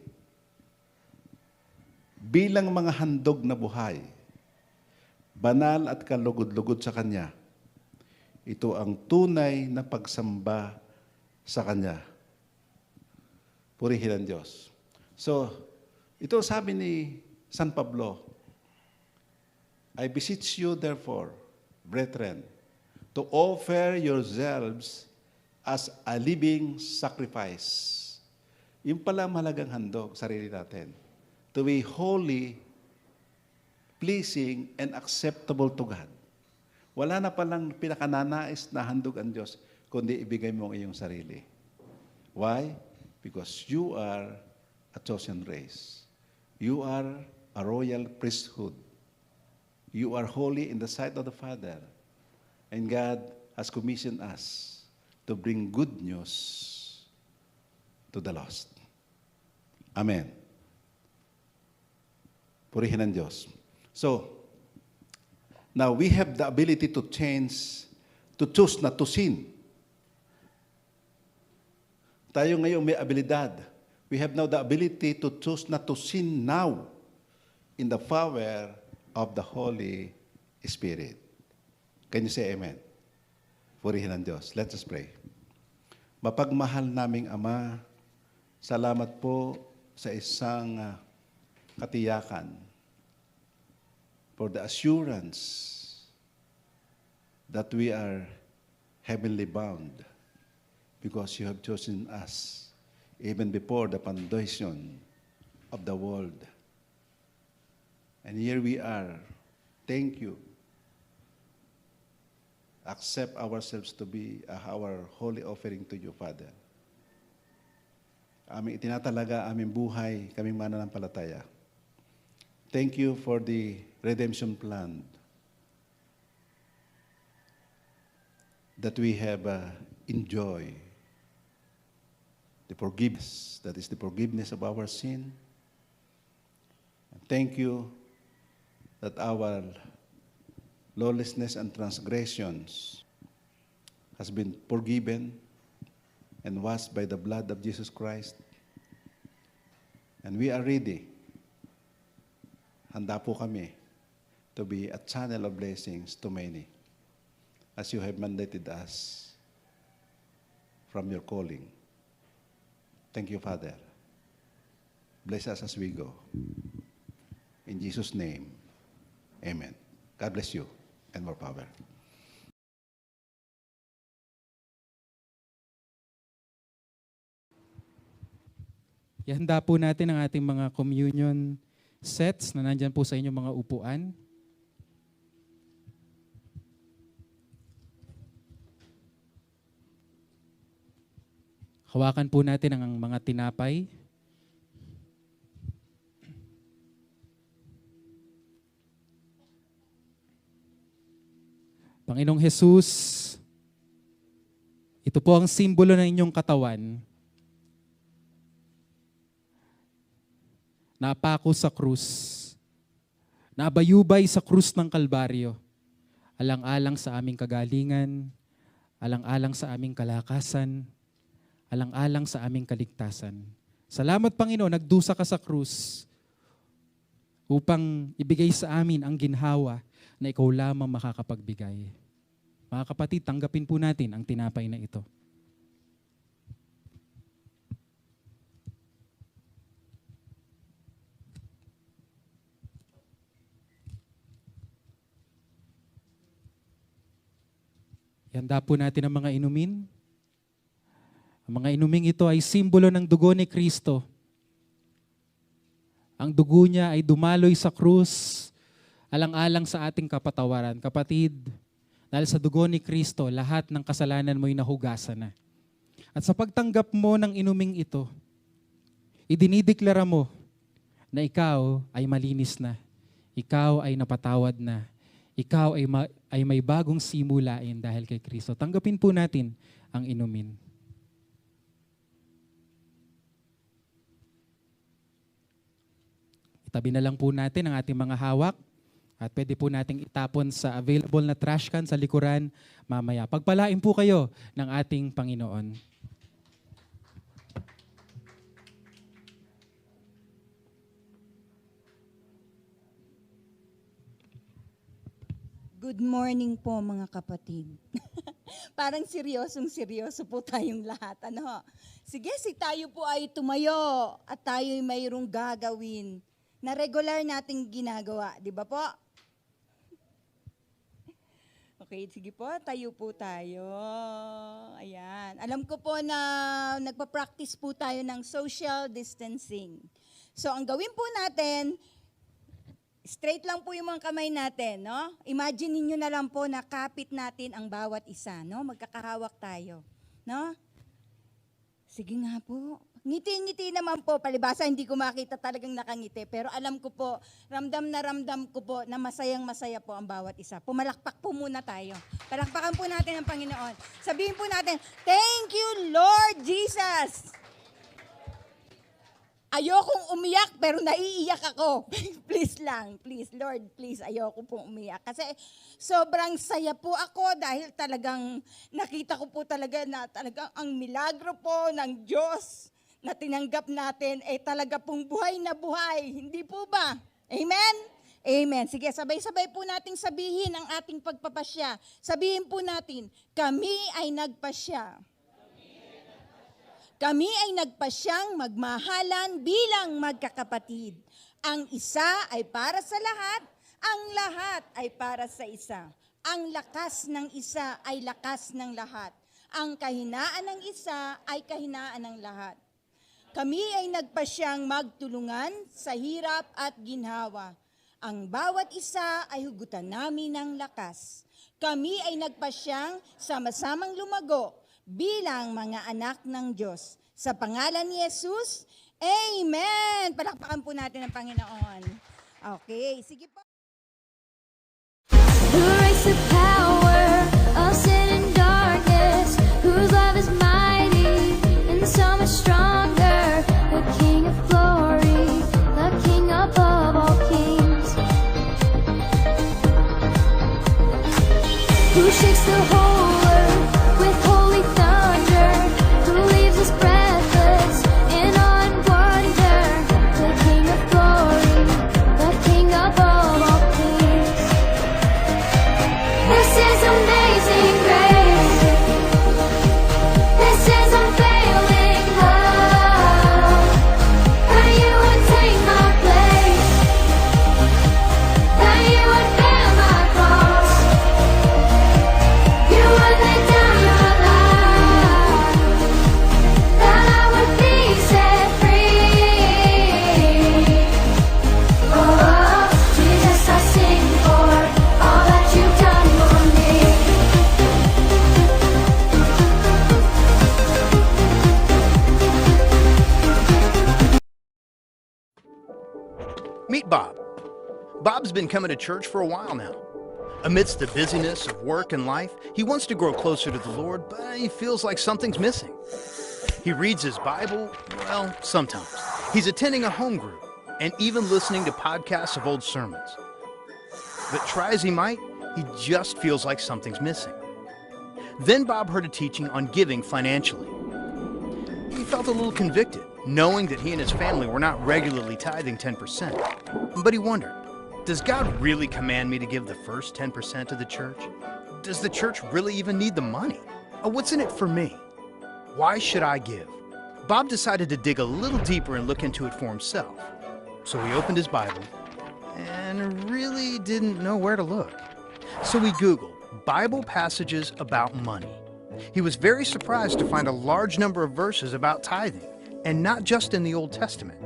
bilang mga handog na buhay, banal at kalugod-lugod sa Kanya. Ito ang tunay na pagsamba sa Kanya. Purihin ang Diyos. So, ito sabi ni San Pablo, I beseech you therefore, brethren, to offer yourselves as a living sacrifice. Yung pala malagang handog, sarili natin. To be holy, pleasing, and acceptable to God. Wala na palang pinakananais na handog ang Diyos, kundi ibigay mo ang iyong sarili. Why? Because you are a chosen race. You are a royal priesthood. You are holy in the sight of the Father. And God has commissioned us to bring good news to the lost. Amen. Purihin ng Diyos. So, now we have the ability to change, to choose not to sin. Tayo ngayon may abilidad. We have now the ability to choose not to sin now in the power of the Holy Spirit. Can you say amen? Purihin ng Diyos. Let us pray. Mapagmahal naming Ama, salamat po sa isang katiyakan for the assurance that we are heavenly bound because you have chosen us even before the foundation of the world. And here we are. Thank you. Accept ourselves to be our holy offering to you, Father. Aming itinatalaga aming buhay, kaming mananampalataya. Thank you for the redemption plan that we have enjoyed. The forgiveness, that is the forgiveness of our sin. And thank you that our lawlessness and transgressions has been forgiven and washed by the blood of Jesus Christ. And we are ready. Handa po kami to be a channel of blessings to many as you have mandated us from your calling. Thank you, Father. Bless us as we go. In Jesus' name, amen. God bless you and more power. Ihanda po natin ang ating mga communion sets na nandyan po sa inyong mga upuan. Hawakan po natin ang mga tinapay. Panginoong Jesus, ito po ang simbolo ng inyong katawan. Napako sa krus, nabayubay sa krus ng Kalbaryo, alang-alang sa aming kagalingan, alang-alang sa aming kalakasan, alang-alang sa aming kaligtasan. Salamat, Panginoon, nagdusa ka sa krus upang ibigay sa amin ang ginhawa na ikaw lamang makakapagbigay. Mga kapatid, tanggapin po natin ang tinapay na ito. Ihanda po natin ang mga inumin. Ang mga inuming ito ay simbolo ng dugo ni Kristo. Ang dugo niya ay dumaloy sa krus, alang-alang sa ating kapatawaran. Kapatid, dahil sa dugo ni Kristo, lahat ng kasalanan mo'y nahugasan na. At sa pagtanggap mo ng inuming ito, idinideklara mo na ikaw ay malinis na, ikaw ay napatawad na, ikaw ay may bagong simulain dahil kay Kristo. Tanggapin po natin ang inumin. Tabi na lang po natin ang ating mga hawak at pwede po nating itapon sa available na trash can sa likuran mamaya. Pagpalain po kayo ng ating Panginoon. Good morning po mga kapatid. Parang seryoso po tayong lahat. Ano? Sige, tayo po ay tumayo at tayo ay mayroong gagawin na regular nating ginagawa. Di ba po? Okay, sige po, tayo po tayo. Ayan. Alam ko po na nagpa-practice po tayo ng social distancing. So, ang gawin po natin, straight lang po yung mga kamay natin, no? Imagine niyo na lang po na kapit natin ang bawat isa, no? Magkakahawak tayo, no? Sige nga po. Ngiti-ngiti naman po, palibasa hindi ko makita talagang nakangiti. Pero alam ko po, ramdam na ramdam ko po na masayang-masaya po ang bawat isa. Pumalakpak po muna tayo. Palakpakan po natin ang Panginoon. Sabihin po natin, thank you Lord Jesus! Ayokong umiyak pero naiiyak ako. Please lang, please Lord, please ayoko pong umiyak. Kasi sobrang saya po ako dahil talagang nakita ko po talaga na talagang ang milagro po ng Diyos na tinanggap natin ay talaga pong buhay na buhay. Hindi po ba? Amen? Amen. Sige, sabay-sabay po nating sabihin ang ating pagpapasya. Sabihin po natin, kami ay nagpasya. Kami ay nagpasyang magmahalan bilang magkakapatid. Ang isa ay para sa lahat, ang lahat ay para sa isa. Ang lakas ng isa ay lakas ng lahat. Ang kahinaan ng isa ay kahinaan ng lahat. Kami ay nagpasyang magtulungan sa hirap at ginhawa. Ang bawat isa ay hugutan namin ng lakas. Kami ay nagpasyang sama-samang lumago bilang mga anak ng Diyos. Sa pangalan ni Jesus, Amen! Palakpakan po natin ang Panginoon. Okay, sige po. Who reigns the power of sin and darkness, whose love is mighty and so much stronger, the King of glory, the King above all kings, who shakes the whole earth with holy thunder, who leaves us breathless in awe and wonder, the King of glory, the King above all kings. This is amazing grace. This is unfailing love. That you would take my place, that you would bear my cross, you would lay down your life, that I would be set free. Oh, Jesus, I sing for all that you've done for me. Meet Bob. Bob's been coming to church for a while now. Amidst the busyness of work and life, he wants to grow closer to the Lord, but he feels like something's missing. He reads his Bible, well, sometimes. He's attending a home group and even listening to podcasts of old sermons. But try as he might, he just feels like something's missing. Then Bob heard a teaching on giving financially. He felt a little convicted, knowing that he and his family were not regularly tithing 10%. But he wondered, does God really command me to give the first 10% to the church? Does the church really even need the money? What's in it for me? Why should I give? Bob decided to dig a little deeper and look into it for himself. So he opened his Bible and really didn't know where to look. So he Googled Bible passages about money. He was very surprised to find a large number of verses about tithing, and not just in the Old Testament.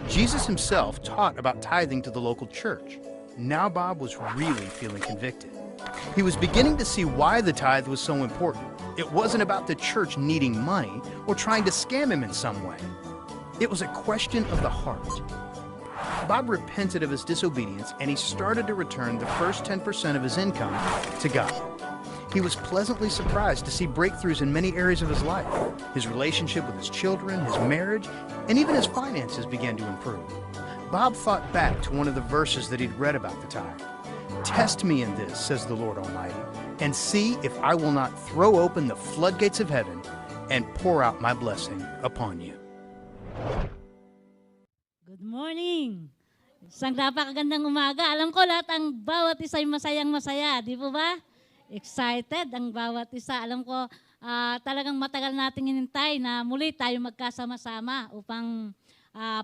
Jesus himself taught about tithing to the local church. Now Bob was really feeling convicted. He was beginning to see why the tithe was so important. It wasn't about the church needing money or trying to scam him in some way. It was a question of the heart. Bob repented of his disobedience and he started to return the first 10% of his income to God. He was pleasantly surprised to see breakthroughs in many areas of his life. His relationship with his children, his marriage, and even his finances began to improve. Bob thought back to one of the verses that he'd read about the tithe. Test me in this, says the Lord Almighty, and see if I will not throw open the floodgates of heaven and pour out my blessing upon you. Good morning! Isang napakagandang umaga. Alam ko lahat ang bawat isa ay masayang-masaya. Di po ba? Excited ang bawat isa. Alam ko talagang matagal nating hinintay na muli tayo magkasama-sama upang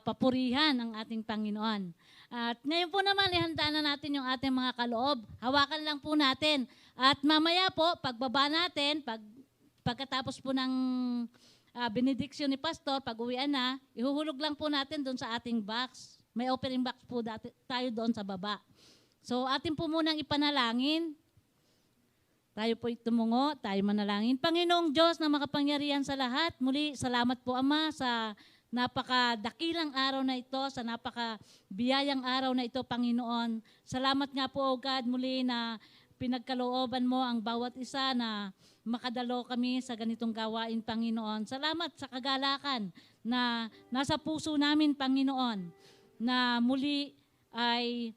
papurihan ang ating Panginoon. At ngayon po naman, ihanda na natin yung ating mga kaloob. Hawakan lang po natin. At mamaya po, pagbaba natin, pagkatapos po ng benediksyon ni Pastor, pag-uwian na, ihuhulog lang po natin doon sa ating box. May offering box po tayo doon sa baba. So atin po munang ipanalangin. Tayo po tumungo, tayo manalangin. Panginoong Diyos na makapangyarihan sa lahat, muli salamat po Ama sa napakadakilang araw na ito, sa napakabiyayang araw na ito, Panginoon. Salamat nga po, O God, muli na pinagkalooban mo ang bawat isa na makadalo kami sa ganitong gawain, Panginoon. Salamat sa kagalakan na nasa puso namin, Panginoon, na muli ay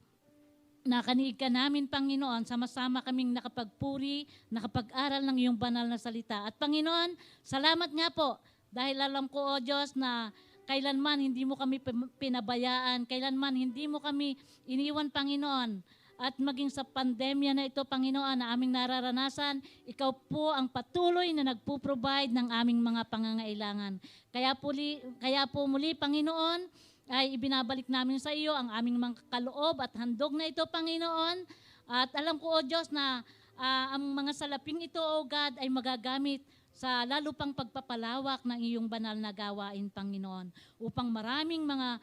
nakaniig ka namin, Panginoon, sama-sama kaming nakapagpuri, nakapag-aral ng iyong banal na salita. At Panginoon, salamat nga po, dahil alam ko, O Diyos, na kailanman hindi mo kami pinabayaan, kailanman hindi mo kami iniwan, Panginoon. At maging sa pandemya na ito, Panginoon, na aming nararanasan, ikaw po ang patuloy na nagpo-provide ng aming mga pangangailangan. Kaya po muli, Panginoon, ay ibinabalik namin sa iyo ang aming mga kaloob at handog na ito, Panginoon. At alam ko, O Diyos, na ang mga salaping ito, O God, ay magagamit sa lalo pang pagpapalawak ng iyong banal na gawain, Panginoon, upang maraming mga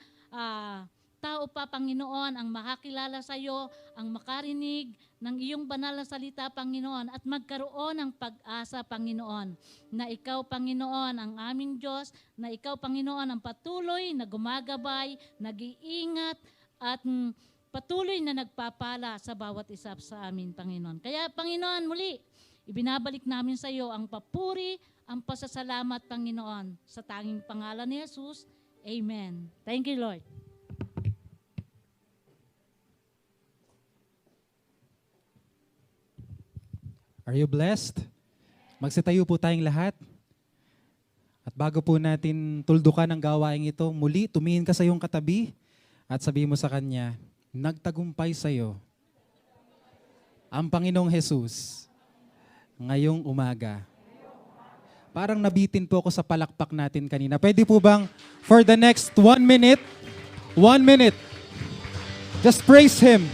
tao pa, Panginoon, ang makakilala sa iyo, ang makarinig ng iyong banal na salita, Panginoon, at magkaroon ng pag-asa, Panginoon, na ikaw, Panginoon, ang aming Diyos, na ikaw, Panginoon, ang patuloy na gumagabay, nag-iingat, at patuloy na nagpapala sa bawat isa sa amin, Panginoon. Kaya, Panginoon, muli, ibinabalik namin sa iyo ang papuri, ang pasasalamat, Panginoon, sa tanging pangalan ni Jesus. Amen. Thank you, Lord. Are you blessed? Magsitayo po tayong lahat. At bago po natin tuldukan ang gawaing ito, muli tumingin ka sa iyong katabi at sabihin mo sa kanya, nagtagumpay sa iyo ang Panginoong Jesus ngayong umaga. Parang nabitin po ako sa palakpak natin kanina. Pwede po bang for the next 1 minute, just praise Him.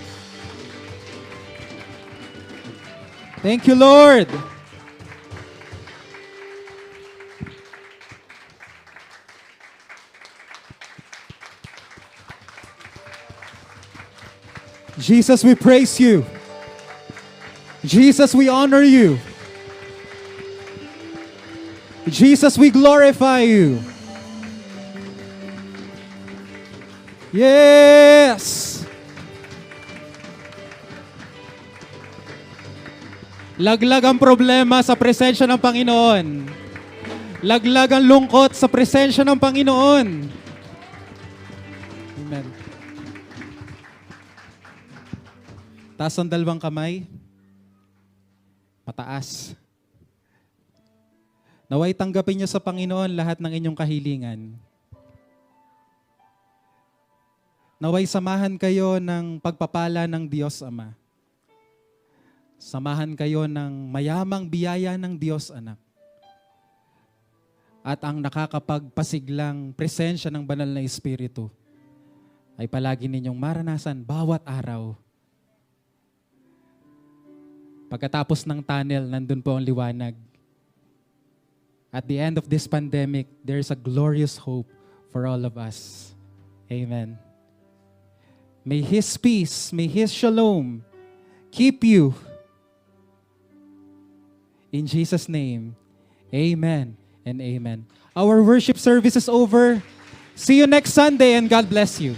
Thank you, Lord. Jesus, we praise you. Jesus, we honor you. Jesus, we glorify you. Yes. Laglag ang problema sa presensya ng Panginoon. Laglag ang lungkot sa presensya ng Panginoon. Amen. Taas ang dalawang kamay. Mataas. Naway tanggapin niyo sa Panginoon lahat ng inyong kahilingan. Naway samahan kayo ng pagpapala ng Diyos Ama. Samahan kayo ng mayamang biyaya ng Diyos Anak. At ang nakakapagpasiglang presensya ng banal na Espiritu ay palagi ninyong maranasan bawat araw. Pagkatapos ng tunnel, nandun po ang liwanag. At the end of this pandemic, there's a glorious hope for all of us. Amen. May His peace, may His shalom keep you. In Jesus' name, amen and amen. Our worship service is over. See you next Sunday and God bless you.